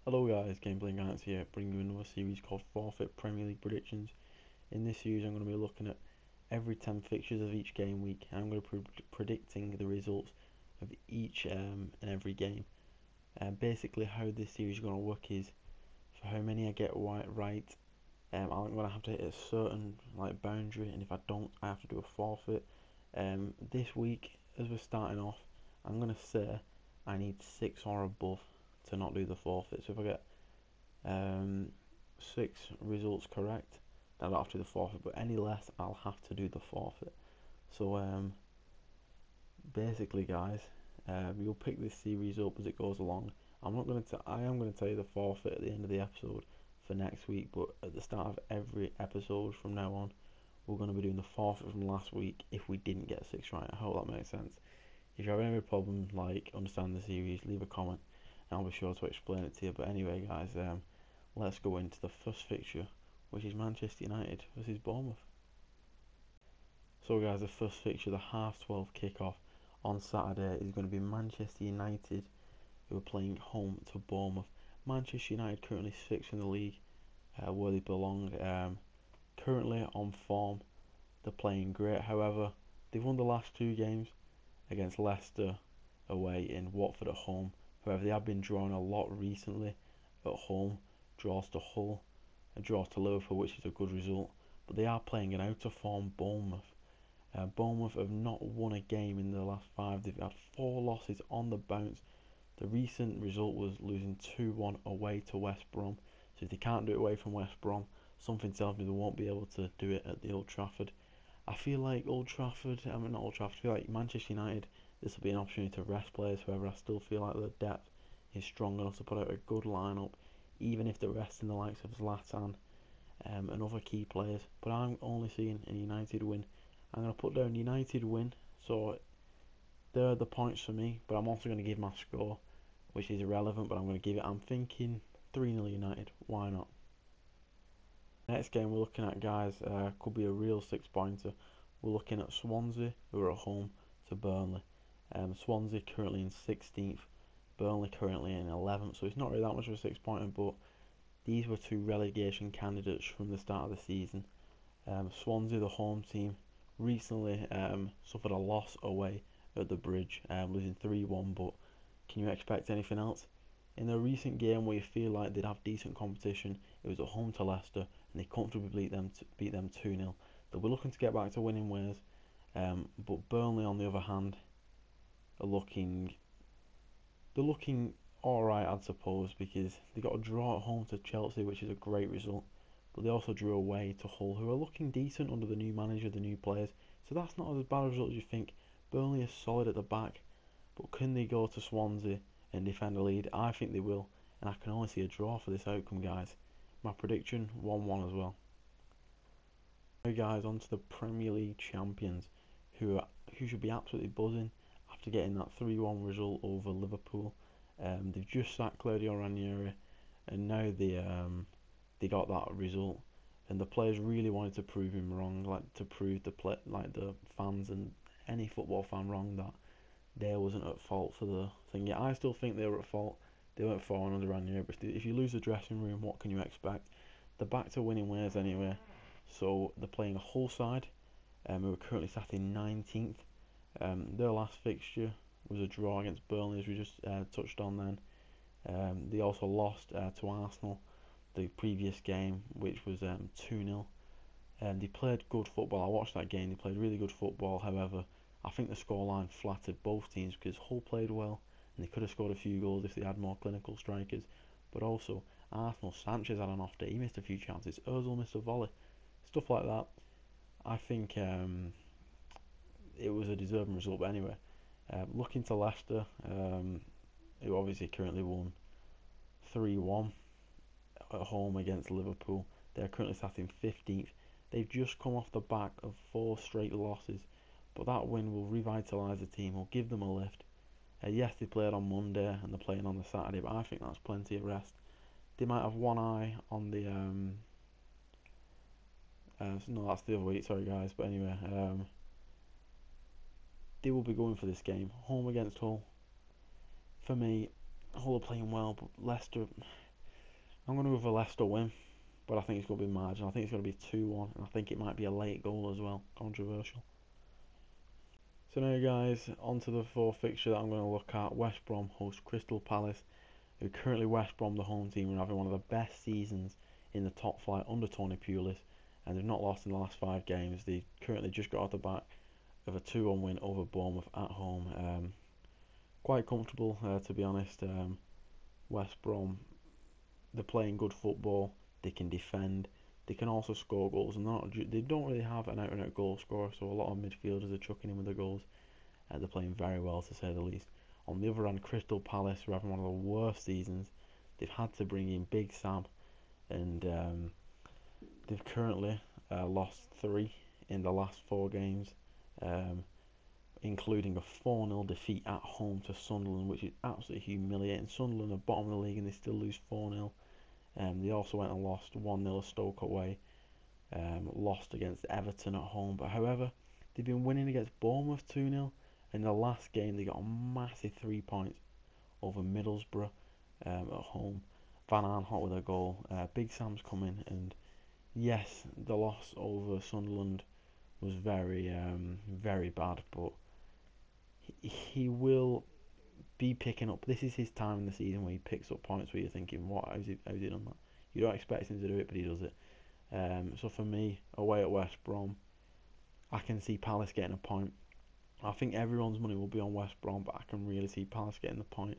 Hello guys, Gameplay Guys here, bringing you another series called Forfeit Premier League Predictions. In this series I'm going to be looking at every 10 fixtures of each game week, and I'm going to be predicting the results of each and every game. And basically how this series is going to work is, for how many I get right, I'm going to have to hit a certain boundary, and if I don't I have to do a forfeit. This week, as we're starting off, I'm going to say I need 6 or above to not do the forfeit. So if I get 6 results correct, then I don't have to do the forfeit, but any less I'll have to do the forfeit. So basically guys, you'll pick this series up as it goes along. I am going to tell you the forfeit at the end of the episode for next week, but at the start of every episode from now on we're going to be doing the forfeit from last week if we didn't get 6 right. I hope that makes sense. If you have any problem understanding the series, leave a comment and I'll be sure to explain it to you. But anyway guys, let's go into the first fixture, which is Manchester United versus Bournemouth. So guys, the first fixture, the half-12 kickoff on Saturday, is going to be Manchester United, who are playing home to Bournemouth. Manchester United currently 6th in the league, where they belong. Currently on form, they're playing great. However, they've won the last 2 games against Leicester away and Watford at home. However, they have been drawing a lot recently at home. Draws to Hull and draws to Liverpool, which is a good result. But they are playing an out of form Bournemouth. Bournemouth have not won a game in the last 5. They've had 4 losses on the bounce. The recent result was losing 2-1 away to West Brom. So if they can't do it away from West Brom, something tells me they won't be able to do it at the Old Trafford. I feel like not Old Trafford, I feel like Manchester United, this will be an opportunity to rest players. However, I still feel like the depth is strong enough to put out a good lineup, even if they're resting the likes of Zlatan and other key players. But I'm only seeing a United win. I'm going to put down United win, so they're the points for me, but I'm also going to give my score, which is irrelevant, but I'm thinking 3-0 United. Why not? Next game we're looking at, guys, could be a real 6-pointer. We're looking at Swansea, who are at home to Burnley. Swansea currently in 16th, Burnley currently in 11th, so it's not really that much of a 6-pointer, but these were 2 relegation candidates from the start of the season. Swansea, the home team, recently suffered a loss away at the Bridge, losing 3-1, but can you expect anything else? In the recent game where you feel like they'd have decent competition, it was at home to Leicester and they comfortably beat them 2-0. They'll be looking to get back to winning ways, but Burnley on the other hand are looking alright, I'd suppose, because they got a draw at home to Chelsea, which is a great result, but they also drew away to Hull, who are looking decent under the new manager, the new players, so that's not as bad a result as you think. Burnley is solid at the back, but can they go to Swansea and defend a lead? I think they will, and I can only see a draw for this outcome, guys. My prediction, 1-1 as well. Now guys, on to the Premier League champions, who should be absolutely buzzing after getting that 3-1 result over Liverpool. They've just sacked Claudio Ranieri, and now they got that result, and the players really wanted to prove him wrong, to prove the fans and any football fan wrong that they wasn't at fault for the thing. Yeah, I still think they were at fault. They weren't falling under Ranieri, but if you lose the dressing room, what can you expect? They're back to winning ways anyway. So they're playing a Hull side, who are currently sat in 19th. Their last fixture was a draw against Burnley, as we just touched on then. They also lost to Arsenal the previous game, which was 2-0. They played good football. I watched that game. They played really good football. However, I think the scoreline flattered both teams because Hull played well and they could have scored a few goals if they had more clinical strikers. But also, Arsenal, Sanchez had an off day. He missed a few chances. Ozil missed a volley. Stuff like that. I think it was a deserving result. But anyway, looking to Leicester, who obviously currently won 3-1 at home against Liverpool. They're currently sat in 15th. They've just come off the back of 4 straight losses, but that win will revitalise the team, will give them a lift. Yes, they played on Monday and they're playing on the Saturday, but I think that's plenty of rest. They might have one eye on the no, that's the other week, sorry guys, but anyway, they will be going for this game. Home against Hull. For me, Hull are playing well, but Leicester, I'm going to go with a Leicester win, but I think it's going to be marginal. I think it's going to be 2-1, and I think it might be a late goal as well. Controversial. So now, guys, on to the fourth fixture that I'm going to look at. West Brom host Crystal Palace, who currently West Brom, the home team, are having one of the best seasons in the top flight under Tony Pulis, and they've not lost in the last 5 games. They currently just got off the back of a 2-1 win over Bournemouth at home. Quite comfortable, to be honest. West Brom, they're playing good football. They can defend. They can also score goals, and they don't really have an out-and-out goal scorer. So a lot of midfielders are chucking in with the goals. They're playing very well, to say the least. On the other hand, Crystal Palace are having one of the worst seasons. They've had to bring in Big Sam, and they've currently lost 3 in the last 4 games, including a 4-0 defeat at home to Sunderland, which is absolutely humiliating. Sunderland are bottom of the league and they still lose 4-0. They also went and lost 1-0 to Stoke away, lost against Everton at home. But however, they've been winning against Bournemouth 2-0. In the last game, they got a massive 3 points over Middlesbrough at home. Van Aanholt with a goal. Big Sam's coming, and yes, the loss over Sunderland was very, very bad, but he will be picking up. This is his time in the season where he picks up points where you're thinking, what, how's he done that? You don't expect him to do it, but he does it. So for me, away at West Brom, I can see Palace getting a point. I think everyone's money will be on West Brom, but I can really see Palace getting the point.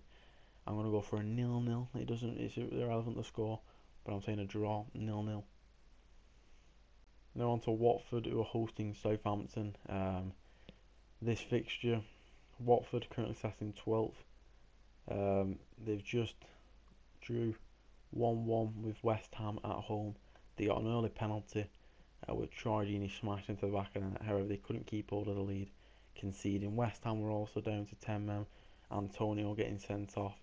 I'm going to go for a 0-0. It's irrelevant the score, but I'm saying a draw, 0-0. Now on to Watford, who are hosting Southampton. This fixture, Watford currently sat in 12th. They've just drew 1-1 with West Ham at home. They got an early penalty with Troy Deeney smashed into the back of the net. However, they couldn't keep hold of the lead, conceding. West Ham were also down to 10 men. Antonio getting sent off.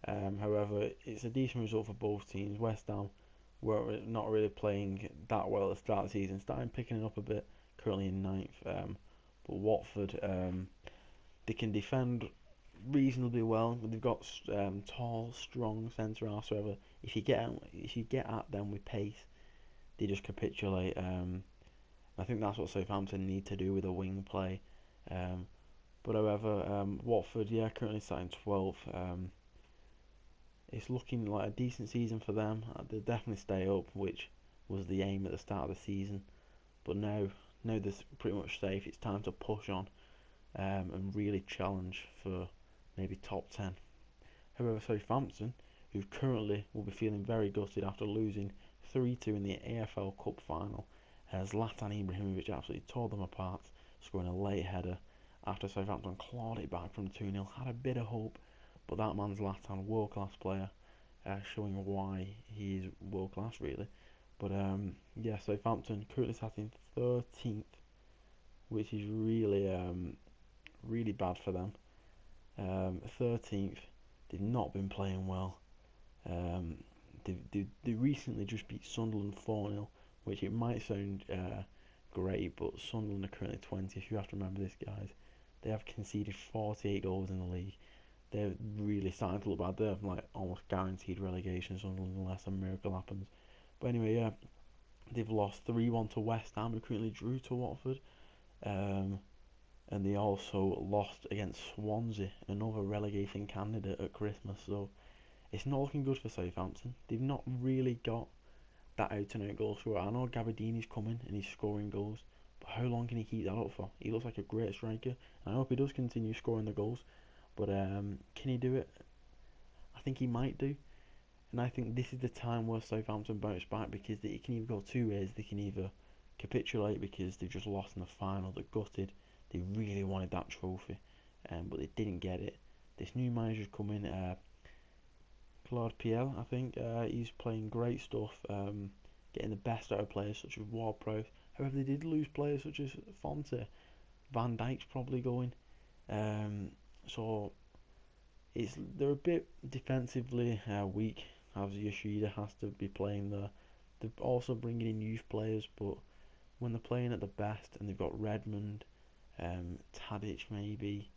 However, it's a decent result for both teams. West Ham were not really playing that well at the start of the season, starting picking it up a bit, currently in 9th. But Watford, they can defend reasonably well. They've got tall, strong centre halves. However, if you get at them with pace, they just capitulate. I think that's what Southampton need to do with a wing play. But however, Watford, currently sat in 12th. It's looking like a decent season for them. They'll definitely stay up, which was the aim at the start of the season. But now they're pretty much safe. It's time to push on and really challenge for maybe top 10. However, Southampton, who currently will be feeling very gutted after losing 3-2 in the AFL Cup final, Zlatan Ibrahimovic absolutely tore them apart, scoring a late header after Southampton clawed it back from 2-0. Had a bit of hope, but that man Zlatan, world-class player, showing why he is world-class really. But Southampton currently sat in 13th, which is really really bad for them. 13th, they've not been playing well. They recently just beat Sunderland 4-0, which it might sound great, but Sunderland are currently 20th. You have to remember this, guys. They have conceded 48 goals in the league. They're really starting to look bad. They're like almost guaranteed relegation, Sunderland, unless a miracle happens. But anyway, they've lost 3-1 to West Ham, who currently drew to Watford. And they also lost against Swansea, another relegation candidate at Christmas. So it's not looking good for Southampton. They've not really got that out-and-out goal scorer. I know Gabardini's coming and he's scoring goals, but how long can he keep that up for? He looks like a great striker. I hope he does continue scoring the goals, but can he do it? I think he might do. And I think this is the time where Southampton bounce back, because it can either go 2 ways. They can either capitulate because they've just lost in the final, they're gutted, they really wanted that trophy, but they didn't get it. This new manager's come in, Claude Puel, I think. He's playing great stuff, getting the best out of players such as Ward-Prowse. However, they did lose players such as Fonte. Van Dijk's probably going. So they're a bit defensively weak, as Yoshida has to be playing there. They're also bringing in youth players, but when they're playing at the best, and they've got Redmond, Tadic maybe,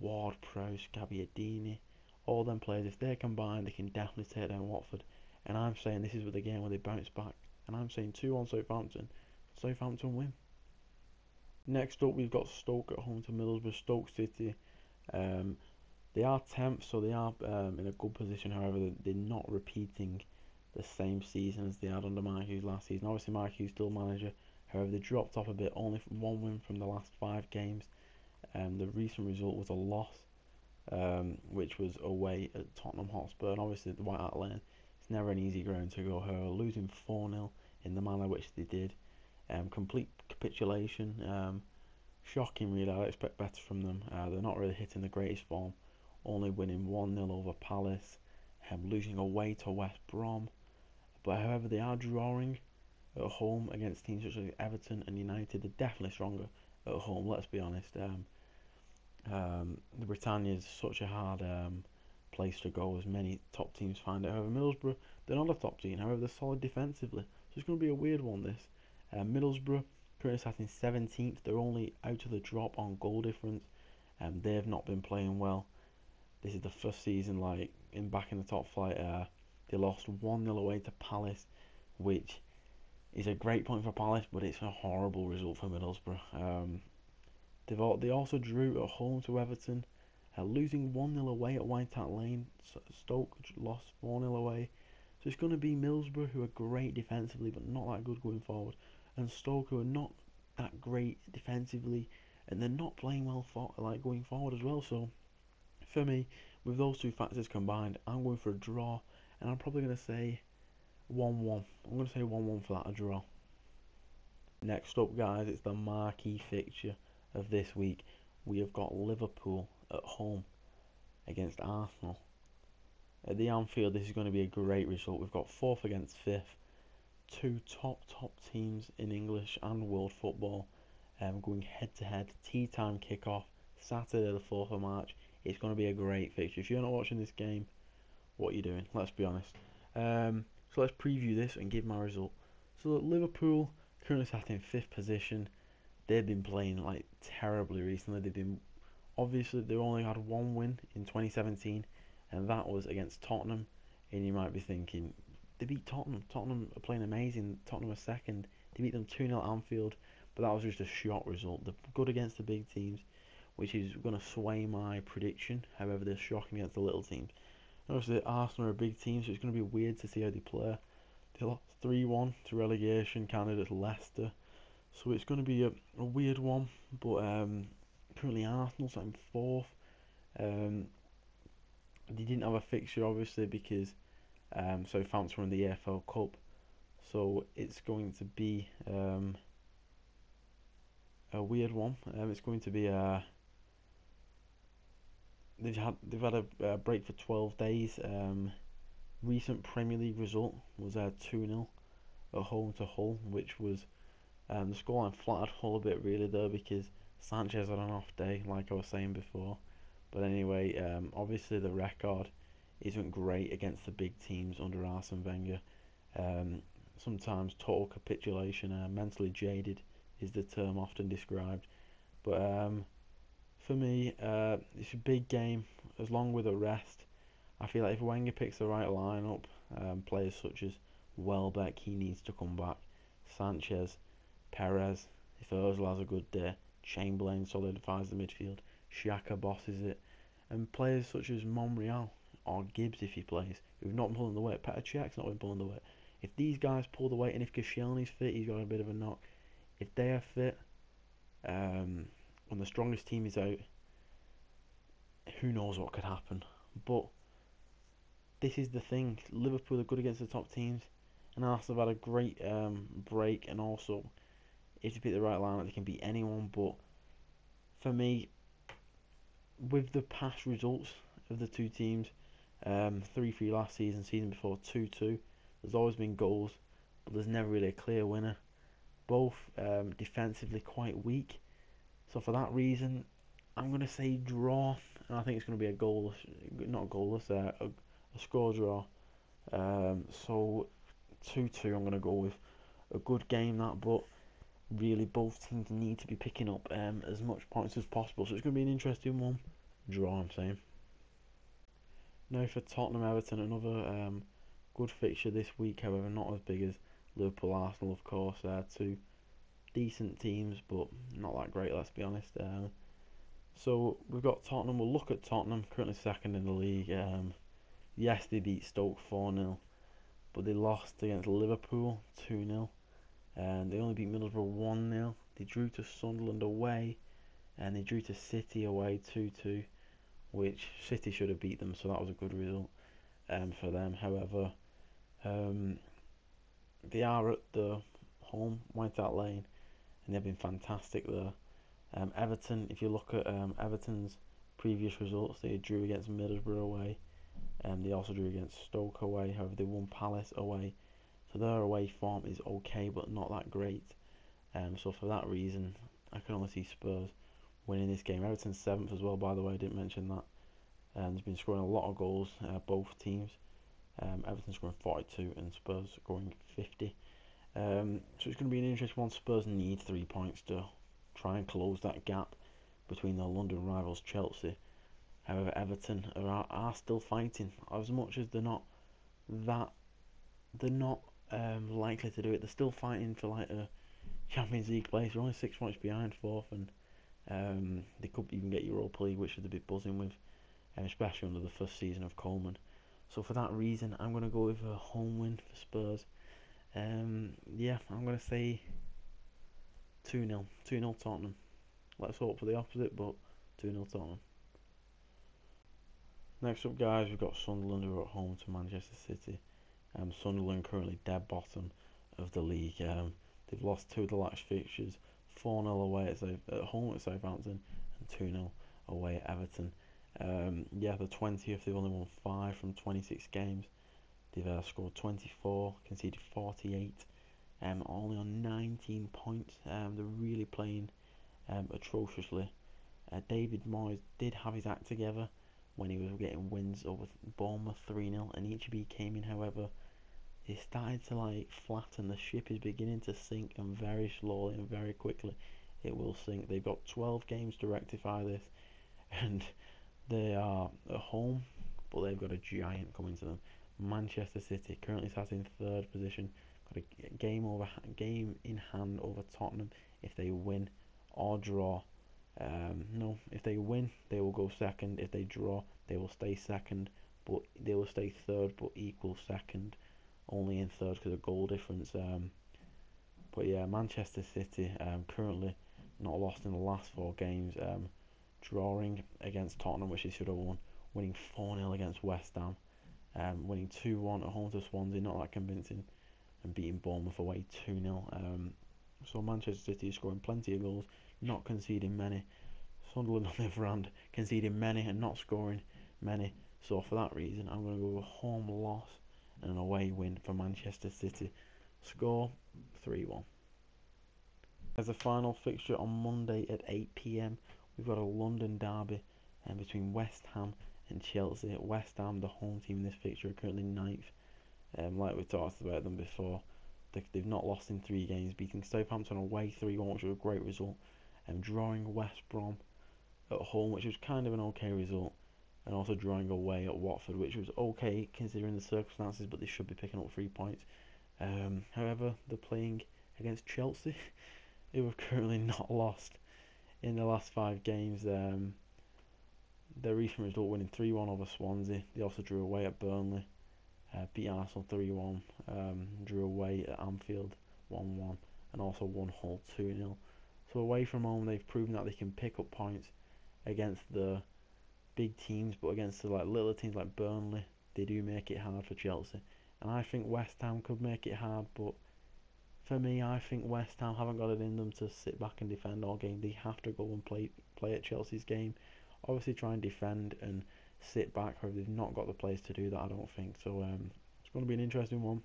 Ward-Prowse, Gabbiadini, all them players, if they're combined, they can definitely take down Watford. and I'm saying this is the game where they bounce back, and I'm saying 2-1 Southampton. Southampton win. Next up, we've got Stoke at home to Middlesbrough. Stoke City. They are 10th, so they are in a good position. However, they're not repeating the same season as they had under Mark Hughes last season. Obviously, Mark Hughes still manager. However, they dropped off a bit, only from 1 win from the last 5 games. The recent result was a loss, which was away at Tottenham Hotspur. And obviously, the White Hart Lane, it's never an easy ground to go. However, losing 4-0 in the manner which they did, complete capitulation. Shocking, really. I expect better from them. They're not really hitting the greatest form, only winning 1-0 over Palace, losing away to West Brom. But however, they are drawing at home against teams such as Everton and United. They're definitely stronger at home, let's be honest. The Britannia is such a hard place to go, as many top teams find it. However, Middlesbrough, they're not a top team. However, they're solid defensively. So it's going to be a weird one, this. Middlesbrough, currently sat in 17th. They're only out of the drop on goal difference. They've not been playing well. This is the first season back in the top flight. They lost 1-0 away to Palace, which is a great point for Palace, but it's a horrible result for Middlesbrough. They also drew at home to Everton, losing 1-0 away at White Hart Lane. Stoke lost 4-0 away. So it's going to be Middlesbrough, who are great defensively but not that good going forward, and Stoke, who are not that great defensively and they're not playing well going forward as well. So for me, with those two factors combined, I'm going for a draw, and I'm probably going to say 1-1. I'm going to say 1-1 for that, a draw. Next up, guys, it's the marquee fixture of this week. We have got Liverpool at home against Arsenal. At the Anfield, this is going to be a great result. We've got 4th against 5th. Two top teams in English and world football going head to head. Tea time kickoff, Saturday the 4th of March. It's going to be a great fixture. If you're not watching this game, what are you doing? Let's be honest. So let's preview this and give my result. So Liverpool currently sat in 5th position. They've been playing terribly recently. They've only had 1 win in 2017, and that was against Tottenham. And you might be thinking, they beat Tottenham. Tottenham are playing amazing. Tottenham are second. They beat them 2-0 at Anfield, but that was just a short result. They're good against the big teams, which is going to sway my prediction. However, they're shocking against the little teams. Obviously, Arsenal are a big team, so it's going to be weird to see how they play. They lost 3-1 to relegation candidates Leicester, so it's going to be a weird one. But currently Arsenal's in 4th. They didn't have a fixture, obviously, because Southampton were in the EFL Cup, so it's going to be a weird one. It's going to be they've had a break for 12 days. Recent Premier League result was 2-0 at home to Hull, which was the scoreline flattered Hull a bit really though, because Sanchez had an off day, like I was saying before. But anyway, obviously the record isn't great against the big teams under Arsene Wenger. Sometimes total capitulation, mentally jaded is the term often described. But for me, it's a big game, as long with a rest. I feel like if Wenger picks the right lineup, players such as Welbeck, he needs to come back. Sanchez, Perez, if Ozil has a good day, Chamberlain solidifies the midfield, Xhaka bosses it, and players such as Monreal or Gibbs, if he plays, who've not been pulling the weight. Petr Cech's not been pulling the weight. If these guys pull the weight, and if Koscielny's fit, he's got a bit of a knock. If they are fit, when the strongest team is out, who knows what could happen. But this is the thing, Liverpool are good against the top teams, and Arsenal have had a great break, and also if they pick the right lineup, they can beat anyone. But for me, with the past results of the two teams, 3-3 last season before 2-2, there's always been goals, but there's never really a clear winner. Both defensively quite weak, so for that reason, I'm going to say draw, and I think it's going to be a score draw. So 2-2, I'm going to go with a good game that, but really both teams need to be picking up as much points as possible, so it's going to be an interesting one. Draw, I'm saying. Now for Tottenham Everton, another Good fixture this week, however, not as big as Liverpool, Arsenal, of course. Two decent teams, but not that great, let's be honest. So we've got Tottenham. We'll look at Tottenham, currently second in the league. Yes, they beat Stoke 4-0, but they lost against Liverpool 2-0. And they only beat Middlesbrough 1-0. They drew to Sunderland away, and they drew to City away 2-2, which City should have beat them, so that was a good result for them. However, they are at the home, White Hart Lane, and they've been fantastic there. Everton, if you look at Everton's previous results, they drew against Middlesbrough away, and they also drew against Stoke away. However, they won Palace away, so their away form is okay, but not that great. So for that reason, I can only see Spurs winning this game. Everton's 7th as well, by the way, I didn't mention that. They've been scoring a lot of goals, both teams. Everton's scoring 42 and Spurs scoring 50. So it's going to be an interesting one. Spurs need 3 points to try and close that gap between their London rivals Chelsea. However, Everton are still fighting. As much as they're not likely to do it, they're still fighting for like a Champions League place. They're only 6 points behind 4th, and they could even get Europa League, which they'd be buzzing with, especially under the first season of Coleman. So for that reason, I'm going to go with a home win for Spurs. Yeah, I'm going to say 2-0. 2-0 Tottenham. Let's hope for the opposite, but 2-0 Tottenham. Next up, guys, we've got Sunderland, who are at home to Manchester City. Sunderland currently dead bottom of the league. They've lost 2 of the last fixtures, 4-0 away at home at Southampton and 2-0 away at Everton. Yeah, the 20th, they've only won 5 from 26 games. They've scored 24, conceded 48, only on 19 points. They're really playing atrociously. David Moyes did have his act together when he was getting wins over Bournemouth 3-0, and EHB came in. However, it started to like flatten. The ship is beginning to sink, and very slowly and very quickly it will sink. They've got 12 games to rectify this, and they are at home, but they've got a giant coming to them. Manchester City currently sat in 3rd position, got a game in hand over Tottenham. If they win or draw, if they win, they will go 2nd. If they draw, they will stay 2nd, but they will stay 3rd, but equal 2nd, only in 3rd because of goal difference. But yeah, Manchester City currently not lost in the last 4 games. Drawing against Tottenham, which they should have won, winning 4-0 against West Ham, winning 2-1 at home to Swansea, not that convincing, and beating Bournemouth away 2-0. So Manchester City is scoring plenty of goals, not conceding many. Sunderland, on the other hand, conceding many and not scoring many. So for that reason, I'm going to go with a home loss and an away win for Manchester City. Score 3-1. As a final fixture on Monday at 8 p.m, we've got a London derby between West Ham and Chelsea. West Ham, the home team in this fixture, are currently 9th. Like we talked about them before, they've not lost in 3 games, beating Southampton away 3-1, which was a great result, and drawing West Brom at home, which was kind of an okay result, and also drawing away at Watford, which was okay considering the circumstances, but they should be picking up 3 points. However, they're playing against Chelsea, who have currently not lost in the last 5 games. Their recent result, winning 3-1 over Swansea. They also drew away at Burnley, beat Arsenal 3-1, drew away at Anfield 1-1, and also won Hull 2-0. So away from home, they've proven that they can pick up points against the big teams, but against the little teams like Burnley, they do make it hard for Chelsea. And I think West Ham could make it hard, but for me, I think West Ham haven't got it in them to sit back and defend all game. They have to go and play at Chelsea's game. Obviously try and defend and sit back, however they've not got the players to do that, I don't think. So it's going to be an interesting one.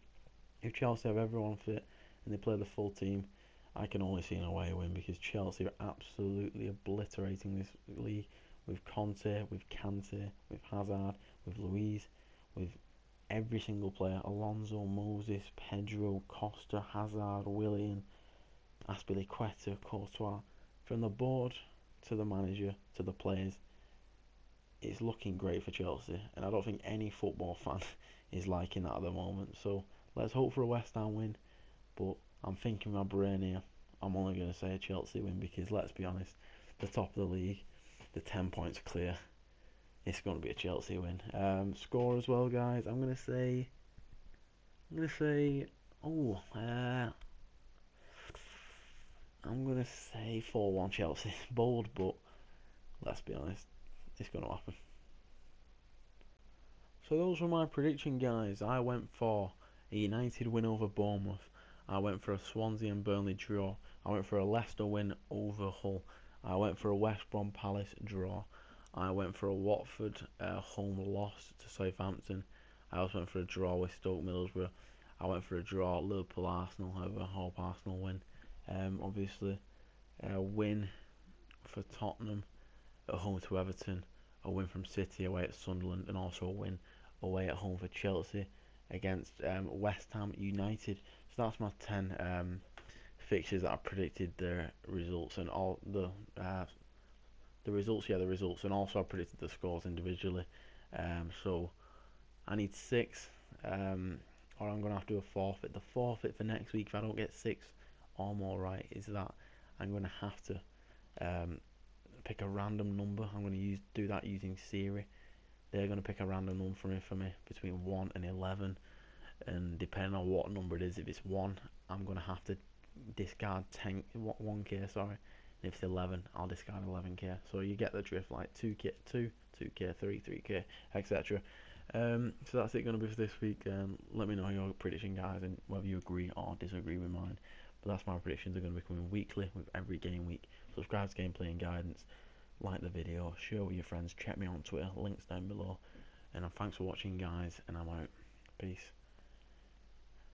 If Chelsea have everyone fit and they play the full team, I can only see an away win, because Chelsea are absolutely obliterating this league with Conte, with Kante, with Hazard, with Luiz, with every single player. Alonso, Moses, Pedro, Costa, Hazard, Willian, Azpilicueta, Courtois. From the board to the manager to the players, it's looking great for Chelsea, and I don't think any football fan is liking that at the moment. So let's hope for a West Ham win. But I'm thinking my brain here. I'm only going to say a Chelsea win because let's be honest, the top of the league, the 10 points clear. It's going to be a Chelsea win. Score as well, guys. I'm going to say. Oh, I'm going to say 4-1 Chelsea. Bold, but let's be honest, it's going to happen. So those were my prediction, guys. I went for a United win over Bournemouth. I went for a Swansea and Burnley draw. I went for a Leicester win over Hull. I went for a West Brom Palace draw. I went for a Watford home loss to Southampton. I also went for a draw with Stoke Middlesbrough. I went for a draw Liverpool Arsenal. However, I hope Arsenal win. Obviously, a win for Tottenham at home to Everton. A win from City away at Sunderland, and also a win away at home for Chelsea against West Ham United. So that's my 10 fixtures that I predicted their results and all the results. Yeah, the results, and also I predicted the scores individually. So I need 6, or I'm gonna have to do a forfeit. The forfeit for next week, if I don't get 6 or more right, is that I'm gonna have to pick a random number. I'm gonna do that using Siri. They're gonna pick a random number for me between 1 and 11, and depending on what number it is, if it's 1, I'm gonna have to discard 1k, sorry. And if it's 11, I'll discard 11k. So you get the drift, like 2k, 2k, 3k, etc. So that's it gonna be for this week. Let me know your prediction, guys, and whether you agree or disagree with mine. But that's my predictions. Are going to be coming weekly with every game week. Subscribe to Gameplay and Guidance. Like the video, share with your friends, check me on Twitter, links down below. And thanks for watching, guys, and I'm out. Peace.